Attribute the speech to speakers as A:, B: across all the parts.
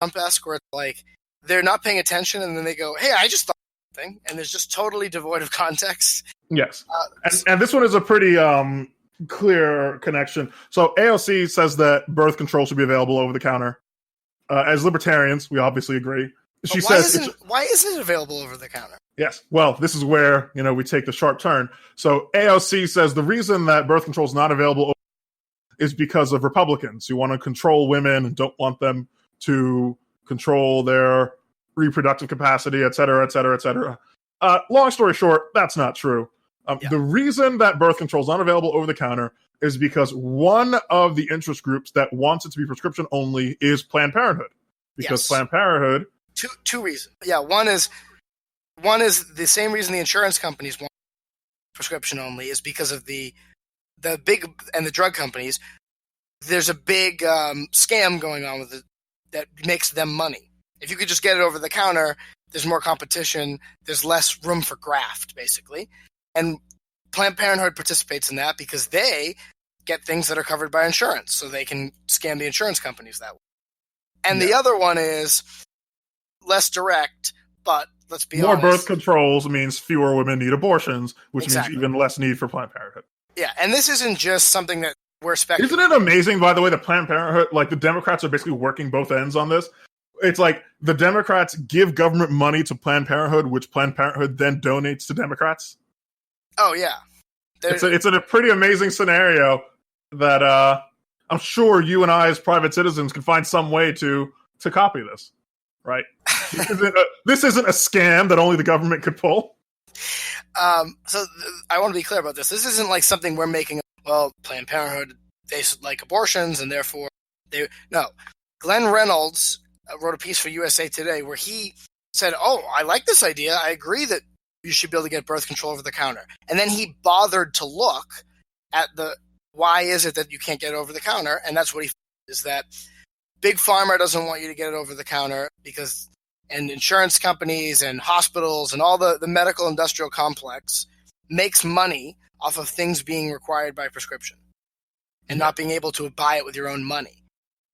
A: Trump-esque, where it's like they're not paying attention, and then they go, "Hey, I just thought something," and there's just totally devoid of context.
B: Yes, and this one is a pretty clear connection. So AOC says that birth control should be available over the counter. As libertarians, we obviously agree. She says,
A: "Why isn't it available over the counter?"
B: Yes. Well, this is where we take the sharp turn. So AOC says the reason that birth control is not available is because of Republicans who want to control women and don't want them to control their reproductive capacity, et cetera, et cetera, et cetera. Long story short, that's not true. The reason that birth control is not available over the counter is because one of the interest groups that wants it to be prescription only is Planned Parenthood. Because Planned Parenthood...
A: Two reasons. Yeah, one is the same reason the insurance companies want prescription only is because of the big and the drug companies. There's a big scam going on with it that makes them money. If you could just get it over the counter, there's more competition. There's less room for graft, basically. And Planned Parenthood participates in that because they get things that are covered by insurance, so they can scam the insurance companies that way. And the other one is less direct, but let's be honest.
B: More birth controls means fewer women need abortions, which means even less need for Planned Parenthood.
A: Yeah, and this isn't just something that we're speculating.
B: Isn't it amazing, by the way, that Planned Parenthood, like the Democrats are basically working both ends on this? It's like the Democrats give government money to Planned Parenthood, which Planned Parenthood then donates to Democrats.
A: Oh, yeah.
B: It's a pretty amazing scenario that I'm sure you and I as private citizens can find some way to copy this. Right. This isn't a scam that only the government could pull.
A: So I want to be clear about this. This isn't like something we're making. Well, Planned Parenthood, they like abortions, and therefore no. Glenn Reynolds wrote a piece for USA Today where he said, "Oh, I like this idea. I agree that you should be able to get birth control over the counter." And then he bothered to look at why is it that you can't get it over the counter, and that's what he found, is that Big Pharma doesn't want you to get it over the counter and insurance companies and hospitals and all the medical industrial complex makes money off of things being required by prescription and not being able to buy it with your own money.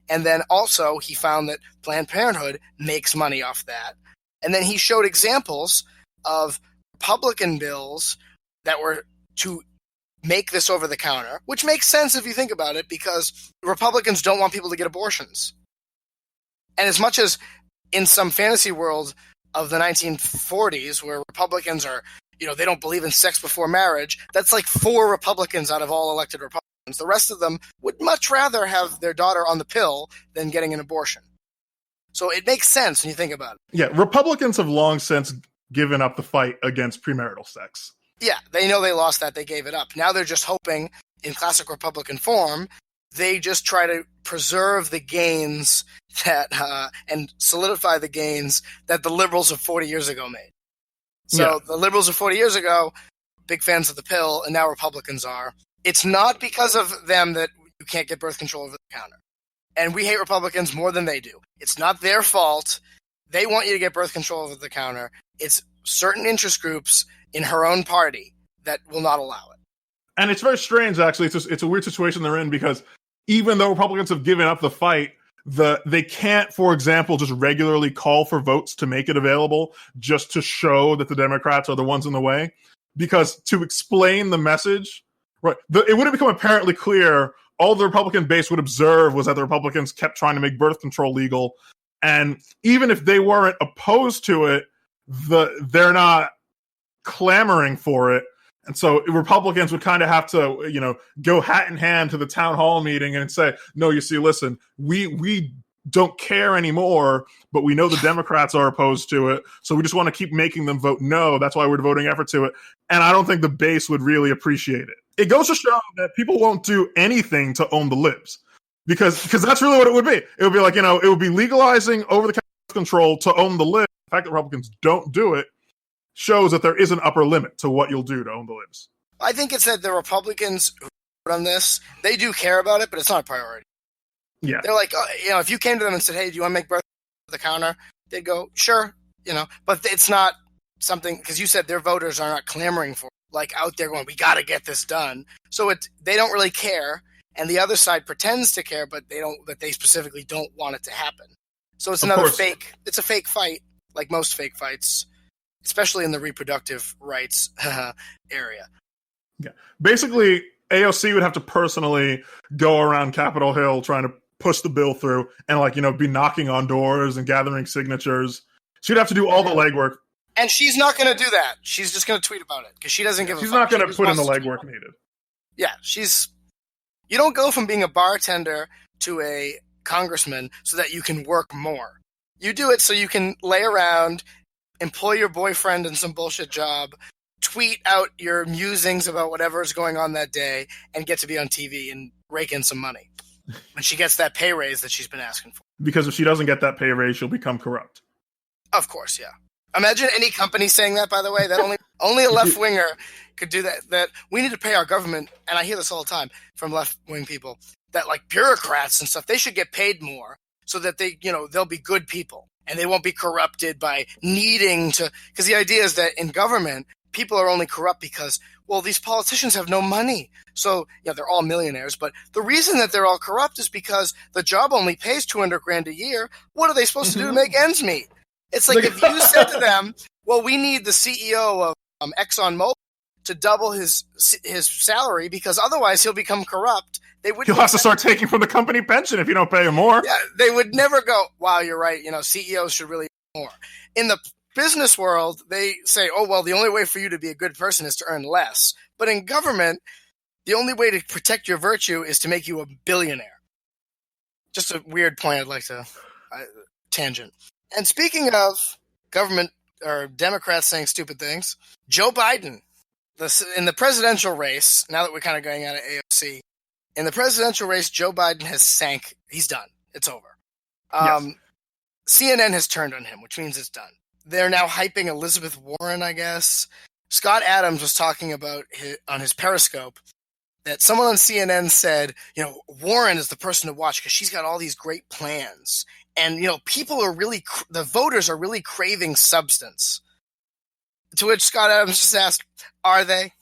A: And then also he found that Planned Parenthood makes money off that. And then he showed examples of Republican bills that were to make this over the counter, which makes sense if you think about it, because Republicans don't want people to get abortions. And as much as in some fantasy world of the 1940s where Republicans are, they don't believe in sex before marriage, that's like 4 Republicans out of all elected Republicans. The rest of them would much rather have their daughter on the pill than getting an abortion. So it makes sense when you think about it.
B: Yeah, Republicans have long since given up the fight against premarital sex.
A: Yeah, they know they lost that. They gave it up. Now they're just hoping, in classic Republican form, they just try to preserve the gains that and solidify the gains that the liberals of 40 years ago made. So the liberals of 40 years ago, big fans of the pill, and now Republicans are. It's not because of them that you can't get birth control over the counter. And we hate Republicans more than they do. It's not their fault. They want you to get birth control over the counter. It's certain interest groups in her own party that will not allow it.
B: And it's very strange, actually. It's a weird situation they're in because even though Republicans have given up the fight, they can't, for example, just regularly call for votes to make it available just to show that the Democrats are the ones in the way. Because to explain the message, right, it would have become apparently clear. All the Republican base would observe was that the Republicans kept trying to make birth control legal. And even if they weren't opposed to it, they're not clamoring for it. And so Republicans would kind of have to, go hat in hand to the town hall meeting and say, no, you see, listen, we don't care anymore, but we know the Democrats are opposed to it. So we just want to keep making them vote no. That's why we're devoting effort to it. And I don't think the base would really appreciate it. It goes to show that people won't do anything to own the libs because that's really what it would be. It would be like, it would be legalizing over-the-counter control to own the libs. The fact that Republicans don't do it shows that there is an upper limit to what you'll do to own the libs.
A: I think it's that the Republicans who vote on this, they do care about it, but it's not a priority.
B: Yeah.
A: They're like, if you came to them and said, hey, do you want to make birth over the counter? They'd go, sure, but it's not something, because you said their voters are not clamoring for it, like out there going, we got to get this done. So they don't really care, and the other side pretends to care, but they specifically don't want it to happen. So it's
B: Of
A: another
B: course.
A: fake. It's a fake fight, like most fake fights, especially in the reproductive rights area.
B: Yeah. Basically, AOC would have to personally go around Capitol Hill trying to push the bill through and, like, be knocking on doors and gathering signatures. She'd have to do all the legwork.
A: And she's not going to do that. She's just going to tweet about it because she doesn't give a fuck.
B: She's not going to put in the
A: wants to
B: legwork needed.
A: Yeah, you don't go from being a bartender to a congressman so that you can work more. You do it so you can lay around, employ your boyfriend in some bullshit job, tweet out your musings about whatever is going on that day, and get to be on TV and rake in some money when she gets that pay raise that she's been asking for.
B: Because if she doesn't get that pay raise, she'll become corrupt.
A: Of course, yeah. Imagine any company saying that, by the way, that only a left-winger could do that. That we need to pay our government, and I hear this all the time from left-wing people, that like bureaucrats and stuff, they should get paid more so that they'll be good people and they won't be corrupted by needing to. Because the idea is that in government, people are only corrupt because, well, these politicians have no money. So, yeah, they're all millionaires, but the reason that they're all corrupt is because the job only pays $200,000 a year. What are they supposed to do to make ends meet? It's like if you said to them, well, we need the CEO of ExxonMobil to double his salary because otherwise he'll become corrupt.
B: He'll have to start taking from the company pension if you don't pay him more.
A: Yeah, they would never go, wow, you're right. CEOs should really earn more. In the business world, they say, oh, well, the only way for you to be a good person is to earn less. But in government, the only way to protect your virtue is to make you a billionaire. Just a weird point I'd like to tangent. And speaking of government or Democrats saying stupid things, Joe Biden, in the presidential race, now that we're kind of going out of AOC, in the presidential race, Joe Biden has sank. He's done. It's over.
B: Yes.
A: CNN has turned on him, which means it's done. They're now hyping Elizabeth Warren, I guess. Scott Adams was talking about on his Periscope that someone on CNN said, Warren is the person to watch because she's got all these great plans. And, people are the voters are really craving substance. To which Scott Adams just asked, are they?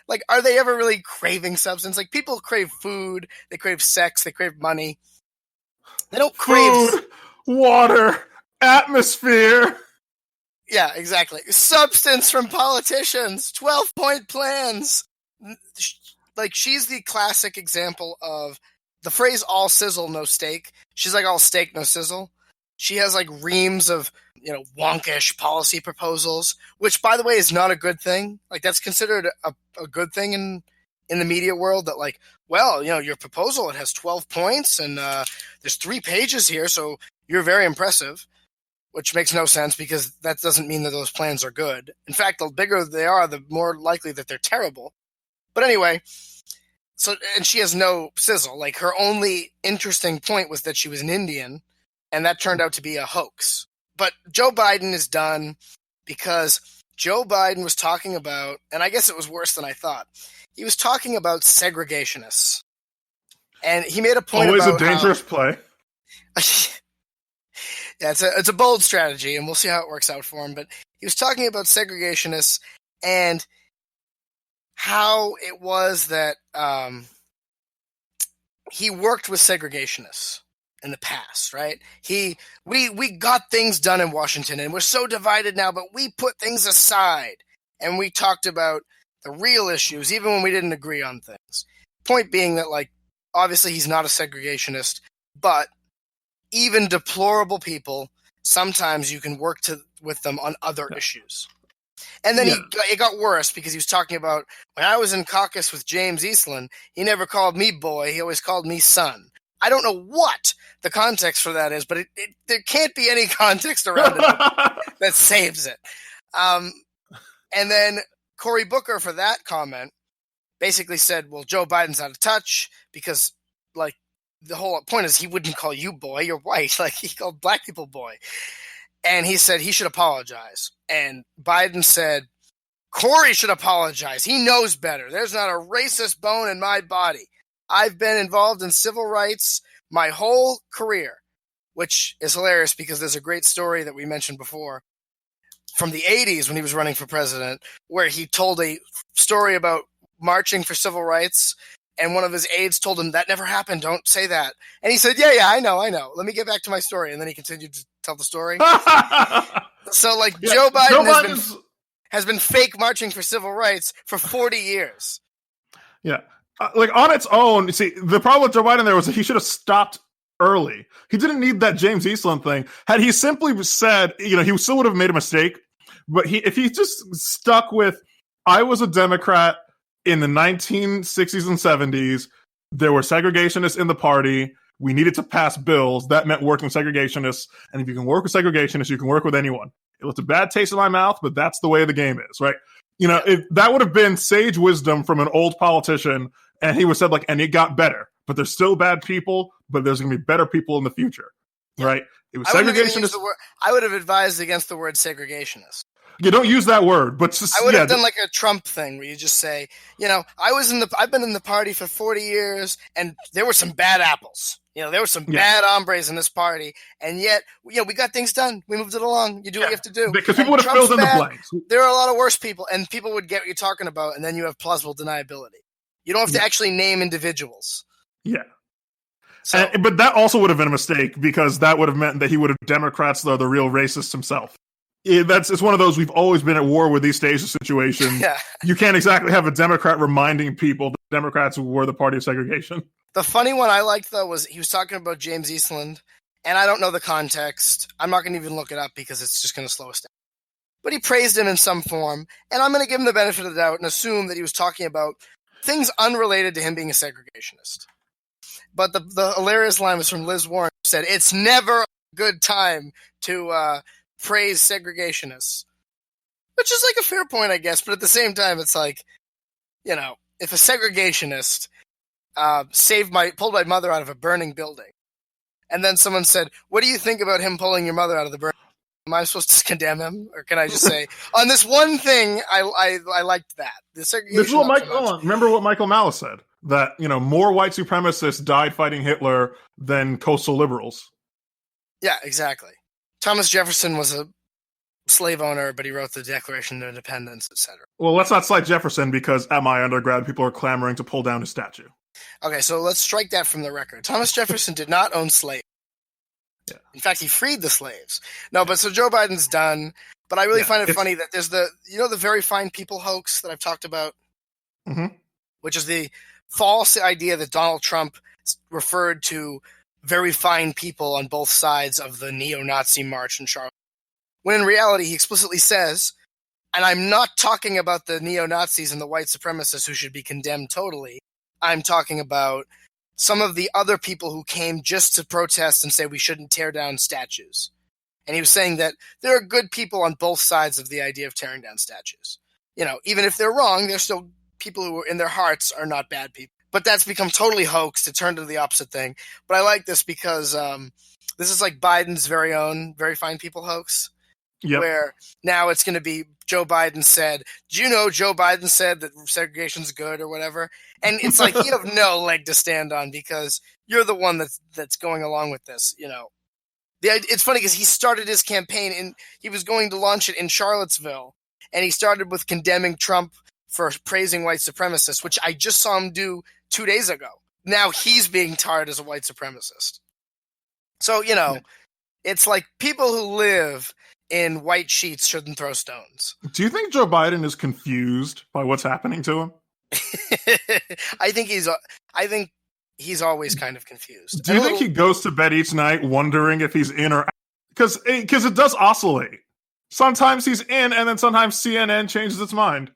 A: Like, are they ever really craving substance? Like, people crave food, they crave sex, they crave money. They don't crave...
B: Food, water, atmosphere.
A: Yeah, exactly. Substance from politicians. 12-point plans. Like, she's the classic example of the phrase all sizzle, no steak. She's like all steak, no sizzle. She has like reams of, wonkish policy proposals, which, by the way, is not a good thing. Like, that's considered a good thing in the media world that, like, well, your proposal, it has 12 points and there's 3 pages here, so you're very impressive, which makes no sense because that doesn't mean that those plans are good. In fact, the bigger they are, the more likely that they're terrible. But anyway... So, and she has no sizzle. Like, her only interesting point was that she was an Indian, and that turned out to be a hoax. But Joe Biden is done because Joe Biden was talking about, and I guess it was worse than I thought, he was talking about segregationists. And he made a point
B: Always
A: about
B: a dangerous play.
A: Yeah, it's a bold strategy, and we'll see how it works out for him. But he was talking about segregationists and how it was that he worked with segregationists in the past, right? We got things done in Washington, and we're so divided now, but we put things aside, and we talked about the real issues, even when we didn't agree on things. Point being that, like, obviously he's not a segregationist, but even deplorable people, sometimes you can work with them on other issues. And then it got worse because he was talking about, when I was in caucus with James Eastland, he never called me boy, he always called me son. I don't know what the context for that is, but there can't be any context around it that saves it. And then Cory Booker, for that comment, basically said, well, Joe Biden's out of touch because, like, the whole point is he wouldn't call you boy, you're white. Like, he called black people boy. And he said he should apologize. And Biden said, Cory should apologize. He knows better. There's not a racist bone in my body. I've been involved in civil rights my whole career, which is hilarious because there's a great story that we mentioned before from the 80s when he was running for president, where he told a story about marching for civil rights and one of his aides told him, that never happened, don't say that. And he said, yeah, I know. Let me get back to my story. And then he continued to tell the story. So, like,
B: Yeah,
A: Joe Biden has been fake marching for civil rights for 40 years.
B: Yeah. Like, on its own, see, the problem with Joe Biden there was that he should have stopped early. He didn't need that James Eastland thing. Had he simply said, he still would have made a mistake. But if he just stuck with, I was a Democrat in the 1960s and 70s, there were segregationists in the party, we needed to pass bills, that meant working with segregationists, and if you can work with segregationists, you can work with anyone. It left a bad taste in my mouth, but that's the way the game is, right? That would have been sage wisdom from an old politician, and he would have said, like, and it got better, but there's still bad people, but there's going to be better people in the future, right? It was segregationist.
A: I would have advised against the word segregationist.
B: You don't use that word, but
A: I would have done like a Trump thing where you just say, I've been in the party for 40 years, and there were some bad apples. There were some bad hombres in this party, and yet, we got things done. We moved it along. You do what you have to do.
B: Because people would have filled in the blanks.
A: There are a lot of worse people, and people would get what you're talking about, and then you have plausible deniability. You don't have to actually name individuals.
B: Yeah. So, but that also would have been a mistake, because that would have meant that he would have Democrats, the real racists himself. It's one of those, we've always been at war with these stages situations. Yeah. You can't exactly have a Democrat reminding people that Democrats were the party of segregation.
A: The funny one I liked, though, was he was talking about James Eastland, and I don't know the context. I'm not going to even look it up because it's just going to slow us down. But he praised him in some form, and I'm going to give him the benefit of the doubt and assume that he was talking about things unrelated to him being a segregationist. But the hilarious line was from Liz Warren, who said, "It's never a good time to praise segregationists," which is like a fair point, I guess. But at the same time, it's like, if a segregationist pulled my mother out of a burning building, and then someone said, "What do you think about him pulling your mother out of the burning?" Am I supposed to condemn him, or can I just say, on this one thing, I liked that. The segregation.
B: This is what remember what Michael Malice said, that more white supremacists died fighting Hitler than coastal liberals.
A: Yeah, exactly. Thomas Jefferson was a slave owner, but he wrote the Declaration of Independence, etc.
B: Well, let's not slight Jefferson, because at my undergrad, people are clamoring to pull down his statue.
A: Okay, so let's strike that from the record. Thomas Jefferson did not own slaves. Yeah. In fact, he freed the slaves. No, but so Joe Biden's done. But I really find it funny that there's the very fine people hoax that I've talked about, which is the false idea that Donald Trump referred to very fine people on both sides of the neo-Nazi march in Charlotte. When in reality, he explicitly says, and I'm not talking about the neo-Nazis and the white supremacists who should be condemned totally. I'm talking about some of the other people who came just to protest and say we shouldn't tear down statues. And he was saying that there are good people on both sides of the idea of tearing down statues. Even if they're wrong, they're still people who in their hearts are not bad people. But that's become totally hoaxed to turn to the opposite thing. But I like this because this is like Biden's very own very fine people hoax. Yep. Where now it's going to be Joe Biden said, "Do you know Joe Biden said that segregation's good," or whatever? And it's like you have no leg to stand on because you're the one that's going along with this. It's funny because he started his campaign and he was going to launch it in Charlottesville, and he started with condemning Trump for praising white supremacists, which I just saw him do 2 days ago. Now he's being tarred as a white supremacist. So, it's like people who live in white sheets shouldn't throw stones.
B: Do you think Joe Biden is confused by what's happening to him?
A: I think he's always kind of confused.
B: Do you think he goes to bed each night wondering if he's in or out? Because it does oscillate. Sometimes he's in, and then sometimes CNN changes its mind.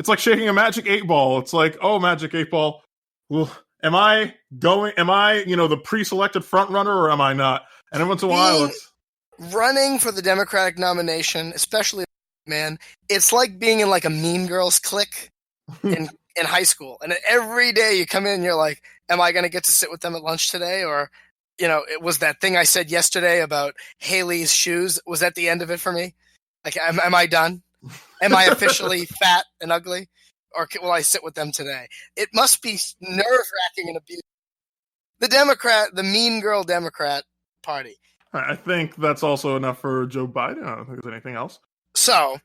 B: It's like shaking a magic 8-ball. It's like, oh, magic 8-ball. Well, am I the pre-selected front runner, or am I not? And every once in a while,
A: running for the Democratic nomination, especially it's like being in like a Mean Girls clique in high school. And every day you come in, you're like, am I going to get to sit with them at lunch today? Or, it was that thing I said yesterday about Haley's shoes. Was that the end of it for me? Like, am I done? Am I officially fat and ugly? Or will I sit with them today? It must be nerve-wracking and abusing. The Mean Girl Democrat Party.
B: I think that's also enough for Joe Biden. I don't think there's anything else.
A: So,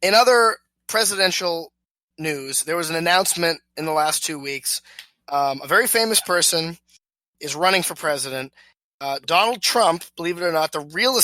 A: in other presidential news. There was an announcement in the last 2 weeks. A very famous person is running for president. Donald Trump, believe it or not, the real